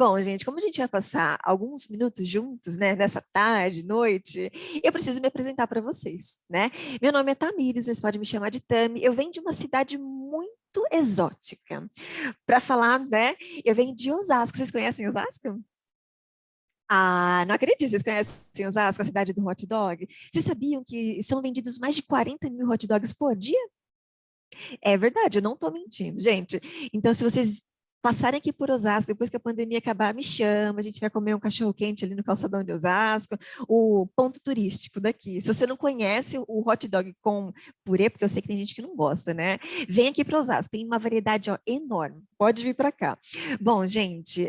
Bom, gente, como a gente vai passar alguns minutos juntos, né, nessa tarde, noite, eu preciso me apresentar para vocês, né? Meu nome é Tamires, mas pode me chamar de Tami. Eu venho de uma cidade muito exótica. Para falar, né, eu venho de Osasco. Vocês conhecem Osasco? Ah, não acredito, vocês conhecem Osasco, a cidade do hot dog? Vocês sabiam que são vendidos mais de 40 mil hot dogs por dia? É verdade, eu não estou mentindo, gente. Então, se vocês passarem aqui por Osasco, depois que a pandemia acabar, me chama, a gente vai comer um cachorro-quente ali no calçadão de Osasco, o ponto turístico daqui. Se você não conhece o hot dog com purê, porque eu sei que tem gente que não gosta, né? Vem aqui para Osasco, tem uma variedade, ó, enorme. Pode vir para cá. Bom, gente,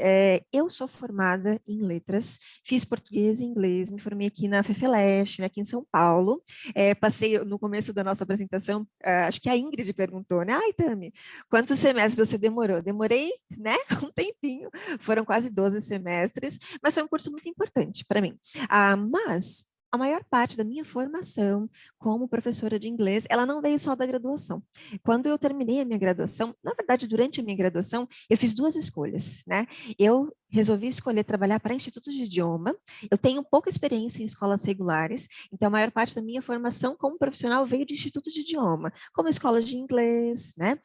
eu sou formada em letras, fiz português e inglês, me formei aqui na FEFELESH, né, aqui em São Paulo. Passei no começo da nossa apresentação, acho que a Ingrid perguntou, né? Ai, Tami, quantos semestres você demorou? Demorei, né? Um tempinho, foram quase 12 semestres, mas foi um curso muito importante para mim. Mas a maior parte da minha formação como professora de inglês, ela não veio só da graduação. Quando eu terminei a minha graduação, na verdade, durante a minha graduação, eu fiz duas escolhas, né? Eu resolvi escolher trabalhar para institutos de idioma. Eu tenho pouca experiência em escolas regulares, então a maior parte da minha formação como profissional veio de institutos de idioma, como escolas de inglês, né?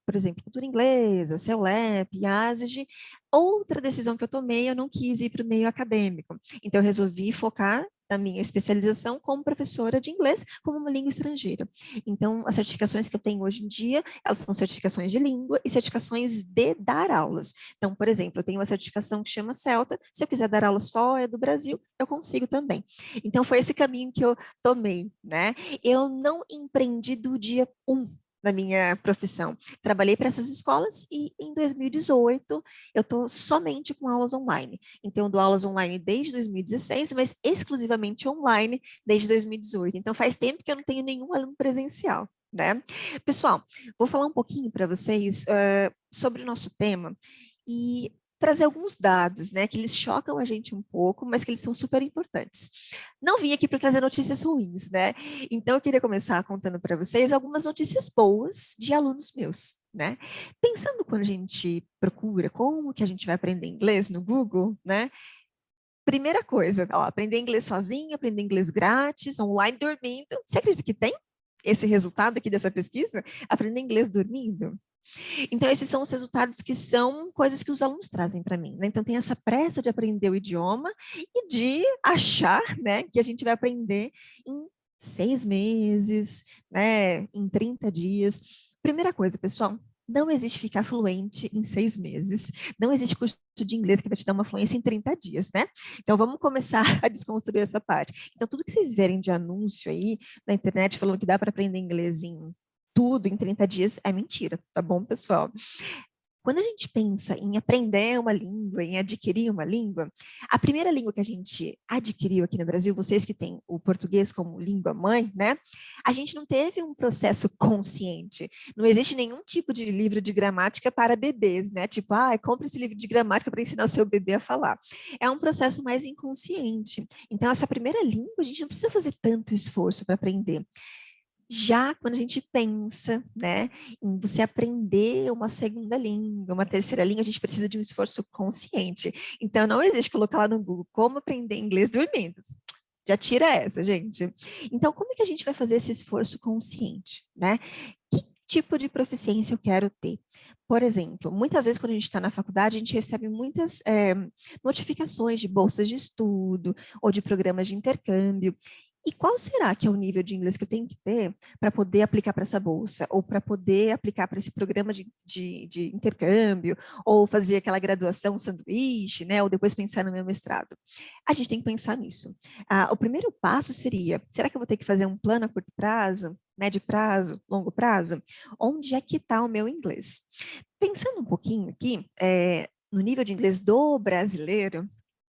Por exemplo, cultura inglesa, CEULEP, IASG. Outra decisão que eu tomei, eu não quis ir para o meio acadêmico, então eu resolvi focar na minha especialização como professora de inglês como uma língua estrangeira. Então, as certificações que eu tenho hoje em dia, elas são certificações de língua e certificações de dar aulas. Então, por exemplo, eu tenho uma certificação que chama CELTA, se eu quiser dar aulas fora do Brasil, eu consigo também. Então, foi esse caminho que eu tomei, né? Eu não empreendi do dia 1 na minha profissão. Trabalhei para essas escolas e em 2018 eu estou somente com aulas online. Então, eu dou aulas online desde 2016, mas exclusivamente online desde 2018. Então, faz tempo que eu não tenho nenhum aluno presencial, né? Pessoal, vou falar um pouquinho para vocês sobre o nosso tema e trazer alguns dados, né, que eles chocam a gente um pouco, mas que eles são super importantes. Não vim aqui para trazer notícias ruins, né? Então eu queria começar contando para vocês algumas notícias boas de alunos meus, né? Pensando quando a gente procura como que a gente vai aprender inglês no Google, né? Primeira coisa, ó, aprender inglês sozinho, aprender inglês grátis, online, dormindo. Você acredita que tem esse resultado aqui dessa pesquisa? Aprender inglês dormindo? Então, esses são os resultados que são coisas que os alunos trazem para mim, né? Então, tem essa pressa de aprender o idioma e de achar, né, que a gente vai aprender em 6 meses, né, em 30 dias. Primeira coisa, pessoal, não existe ficar fluente em 6 meses. Não existe curso de inglês que vai te dar uma fluência em 30 dias, né? Então, vamos começar a desconstruir essa parte. Então, tudo que vocês verem de anúncio aí na internet falando que dá para aprender inglês em tudo em 30 dias é mentira, tá bom, pessoal? Quando a gente pensa em aprender uma língua, em adquirir uma língua, a primeira língua que a gente adquiriu aqui no Brasil, vocês que têm o português como língua mãe, né? A gente não teve um processo consciente. Não existe nenhum tipo de livro de gramática para bebês, né? Tipo, compre esse livro de gramática para ensinar o seu bebê a falar. É um processo mais inconsciente. Então, essa primeira língua, a gente não precisa fazer tanto esforço para aprender. Já quando a gente pensa, né, em você aprender uma segunda língua, uma terceira língua, a gente precisa de um esforço consciente. Então, não existe colocar lá no Google como aprender inglês dormindo. Já tira essa, gente. Então, como é que a gente vai fazer esse esforço consciente, né? Que tipo de proficiência eu quero ter? Por exemplo, muitas vezes quando a gente está na faculdade, a gente recebe muitas notificações de bolsas de estudo ou de programas de intercâmbio. E qual será que é o nível de inglês que eu tenho que ter para poder aplicar para essa bolsa, ou para poder aplicar para esse programa de intercâmbio, ou fazer aquela graduação sanduíche, né? Ou depois pensar no meu mestrado? A gente tem que pensar nisso. O primeiro passo seria, será que eu vou ter que fazer um plano a curto prazo, médio prazo, longo prazo? Onde é que está o meu inglês? Pensando um pouquinho aqui, no nível de inglês do brasileiro,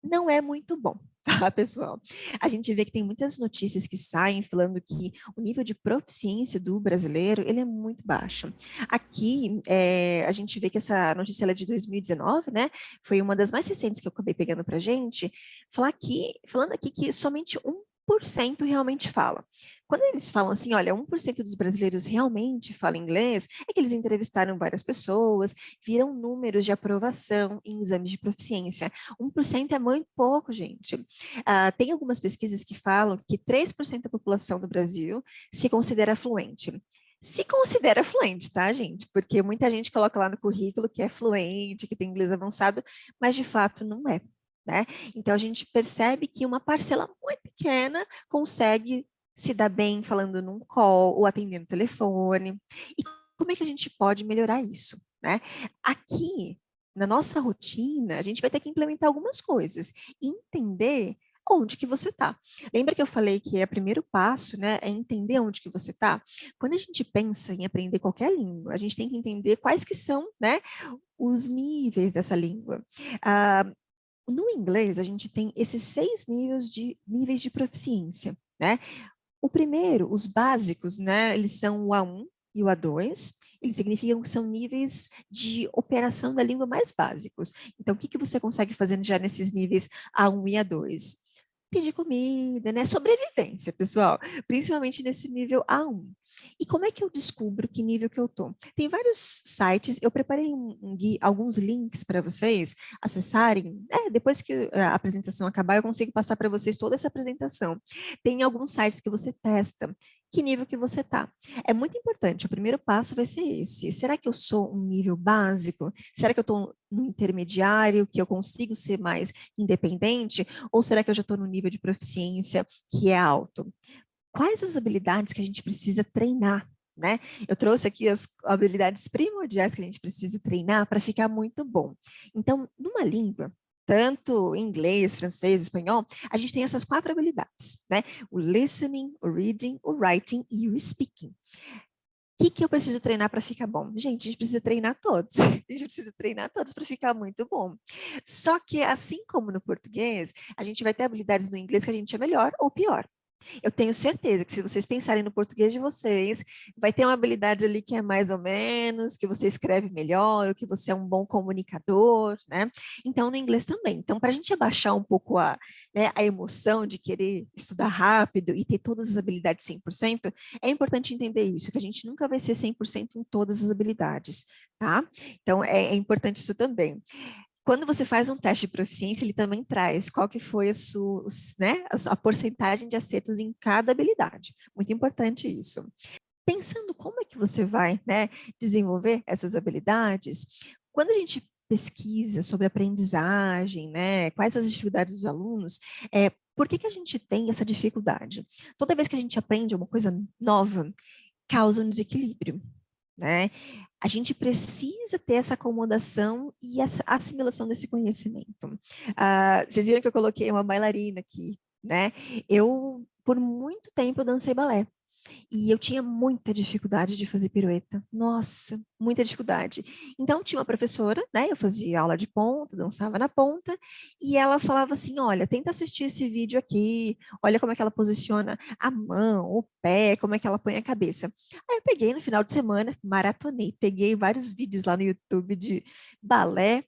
não é muito bom, tá, pessoal? A gente vê que tem muitas notícias que saem falando que o nível de proficiência do brasileiro, ele é muito baixo. Aqui, a gente vê que essa notícia ela é de 2019, né? Foi uma das mais recentes que eu acabei pegando pra gente, falando aqui que somente 1 1% realmente fala. Quando eles falam assim, olha, 1% dos brasileiros realmente fala inglês, é que eles entrevistaram várias pessoas, viram números de aprovação em exames de proficiência. 1% é muito pouco, gente. Tem algumas pesquisas que falam que 3% da população do Brasil se considera fluente. Se considera fluente, tá, gente? Porque muita gente coloca lá no currículo que é fluente, que tem inglês avançado, mas de fato não é, né? Então a gente percebe que uma parcela muito pequena consegue se dar bem falando num call ou atendendo telefone. E como é que a gente pode melhorar isso, né? Aqui, na nossa rotina, a gente vai ter que implementar algumas coisas e entender onde que você está. Lembra que eu falei que é o primeiro passo, né, é entender onde que você está? Quando a gente pensa em aprender qualquer língua, a gente tem que entender quais que são, né, os níveis dessa língua. No inglês, a gente tem esses 6 níveis de proficiência, né? O primeiro, os básicos, né? Eles são o A1 e o A2. Eles significam que são níveis de operação da língua mais básicos. Então, o que que você consegue fazer já nesses níveis A1 e A2? Pedir comida, né? Sobrevivência, pessoal, principalmente nesse nível A1. E como é que eu descubro que nível que eu tô? Tem vários sites, eu preparei alguns links para vocês acessarem. Depois que a apresentação acabar, eu consigo passar para vocês toda essa apresentação. Tem alguns sites que você testa que nível que você tá. É muito importante, o primeiro passo vai ser esse. Será que eu sou um nível básico? Será que eu estou no intermediário, que eu consigo ser mais independente? Ou será que eu já estou no nível de proficiência que é alto? Quais as habilidades que a gente precisa treinar, né? Eu trouxe aqui as habilidades primordiais que a gente precisa treinar para ficar muito bom. Então, numa língua, tanto inglês, francês, espanhol, a gente tem essas 4 habilidades, né? O listening, o reading, o writing e o speaking. O que eu preciso treinar para ficar bom? Gente, a gente precisa treinar todos. A gente precisa treinar todos para ficar muito bom. Só que, assim como no português, a gente vai ter habilidades no inglês que a gente é melhor ou pior. Eu tenho certeza que se vocês pensarem no português de vocês, vai ter uma habilidade ali que é mais ou menos, que você escreve melhor, ou que você é um bom comunicador, né? Então, no inglês também. Então, para a gente abaixar um pouco né, a emoção de querer estudar rápido e ter todas as habilidades 100%, é importante entender isso, que a gente nunca vai ser 100% em todas as habilidades, tá? Então, é importante isso também. Quando você faz um teste de proficiência, ele também traz qual que foi né, a porcentagem de acertos em cada habilidade. Muito importante isso. Pensando como é que você vai, né, desenvolver essas habilidades, quando a gente pesquisa sobre aprendizagem, né, quais as dificuldades dos alunos, por que que a gente tem essa dificuldade? Toda vez que a gente aprende uma coisa nova, causa um desequilíbrio, né? A gente precisa ter essa acomodação e essa assimilação desse conhecimento. Vocês viram que eu coloquei uma bailarina aqui, né? Eu, por muito tempo, dancei balé. E eu tinha muita dificuldade de fazer pirueta. Nossa, muita dificuldade. Então, tinha uma professora, né? Eu fazia aula de ponta, dançava na ponta, e ela falava assim: olha, tenta assistir esse vídeo aqui, olha como é que ela posiciona a mão, o pé, como é que ela põe a cabeça. Aí eu peguei no final de semana, maratonei, peguei vários vídeos lá no YouTube de balé.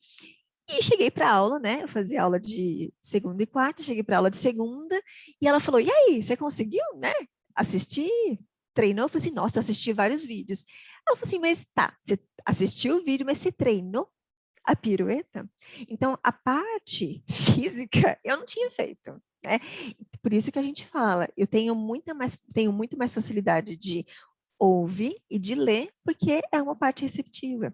E cheguei para aula, né? Eu fazia aula de segunda e quarta, cheguei para aula de segunda, e ela falou: e aí, você conseguiu, né? Assistir? Treinou? Eu falei assim: nossa, eu assisti vários vídeos. Ela falou assim: mas tá, você assistiu o vídeo, mas você treinou a pirueta? Então, a parte física eu não tinha feito, né? Por isso que a gente fala, eu tenho muito mais facilidade de ouvir e de ler, porque é uma parte receptiva,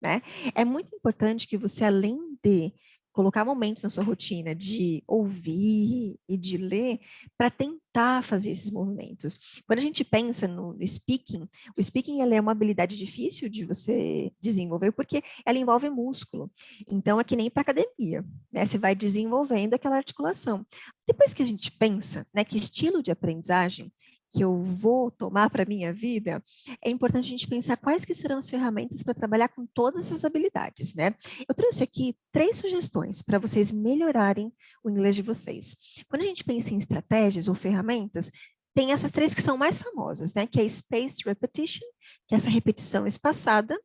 né? É muito importante que você, além de colocar momentos na sua rotina de ouvir e de ler, para tentar fazer esses movimentos. Quando a gente pensa no speaking, o speaking é uma habilidade difícil de você desenvolver, porque ela envolve músculo. Então, é que nem para academia, né? Você vai desenvolvendo aquela articulação. Depois que a gente pensa, né, que estilo de aprendizagem que eu vou tomar para a minha vida, é importante a gente pensar quais que serão as ferramentas para trabalhar com todas essas habilidades, né? Eu trouxe aqui 3 sugestões para vocês melhorarem o inglês de vocês. Quando a gente pensa em estratégias ou ferramentas, tem essas 3 que são mais famosas, né? Que é spaced repetition, que é essa repetição espaçada,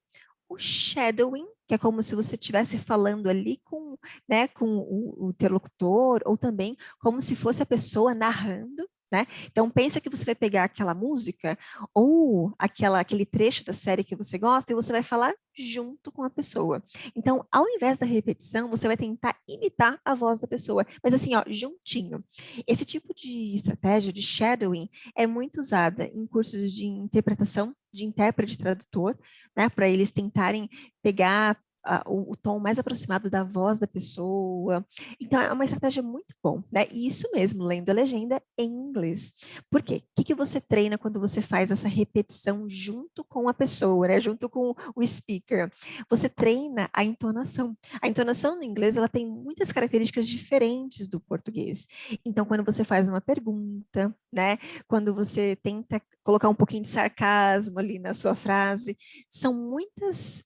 o shadowing, que é como se você estivesse falando ali com, né, com o interlocutor, ou também como se fosse a pessoa narrando, né? Então, pensa que você vai pegar aquela música ou aquele trecho da série que você gosta e você vai falar junto com a pessoa. Então, ao invés da repetição, você vai tentar imitar a voz da pessoa, mas assim, ó, juntinho. Esse tipo de estratégia de shadowing é muito usada em cursos de interpretação, de intérprete e tradutor, né, para eles tentarem pegar o tom mais aproximado da voz da pessoa. Então, é uma estratégia muito bom, né? E isso mesmo, lendo a legenda em inglês. Por quê? O que que você treina quando você faz essa repetição junto com a pessoa, né? Junto com o speaker? Você treina a entonação. A entonação no inglês, ela tem muitas características diferentes do português. Então, quando você faz uma pergunta, né? Quando você tenta colocar um pouquinho de sarcasmo ali na sua frase, são muitas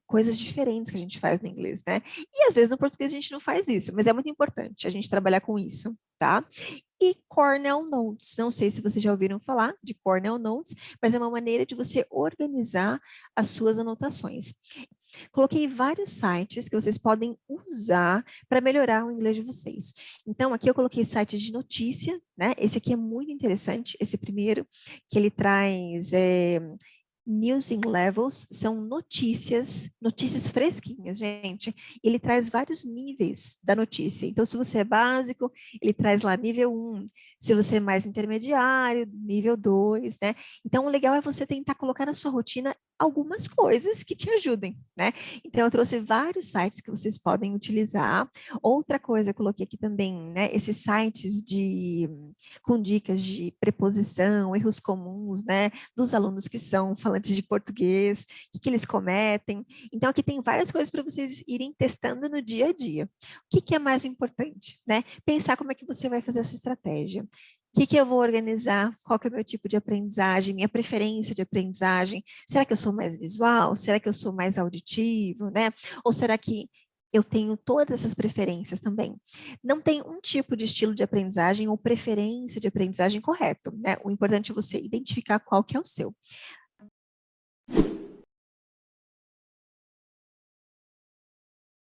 coisas diferentes que a gente faz no inglês, né? E às vezes no português a gente não faz isso, mas é muito importante a gente trabalhar com isso, tá? E Cornell Notes, não sei se vocês já ouviram falar de Cornell Notes, mas é uma maneira de você organizar as suas anotações. Coloquei vários sites que vocês podem usar para melhorar o inglês de vocês. Então, aqui eu coloquei sites de notícia, né? Esse aqui é muito interessante, esse primeiro, que ele traz News in Levels, são notícias fresquinhas, gente. Ele traz vários níveis da notícia. Então, se você é básico, ele traz lá nível 1. Se você é mais intermediário, nível 2, né? Então, o legal é você tentar colocar na sua rotina algumas coisas que te ajudem, né? Então, eu trouxe vários sites que vocês podem utilizar. Outra coisa, eu coloquei aqui também, né? Esses sites com dicas de preposição, erros comuns, né? Dos alunos que são falantes de português, o que eles cometem. Então, aqui tem várias coisas para vocês irem testando no dia a dia. O que é mais importante, né? Pensar como é que você vai fazer essa estratégia. O que eu vou organizar? Qual que é o meu tipo de aprendizagem? Minha preferência de aprendizagem? Será que eu sou mais visual? Será que eu sou mais auditivo, né? Ou será que eu tenho todas essas preferências também? Não tem um tipo de estilo de aprendizagem ou preferência de aprendizagem correto, né? O importante é você identificar qual que é o seu.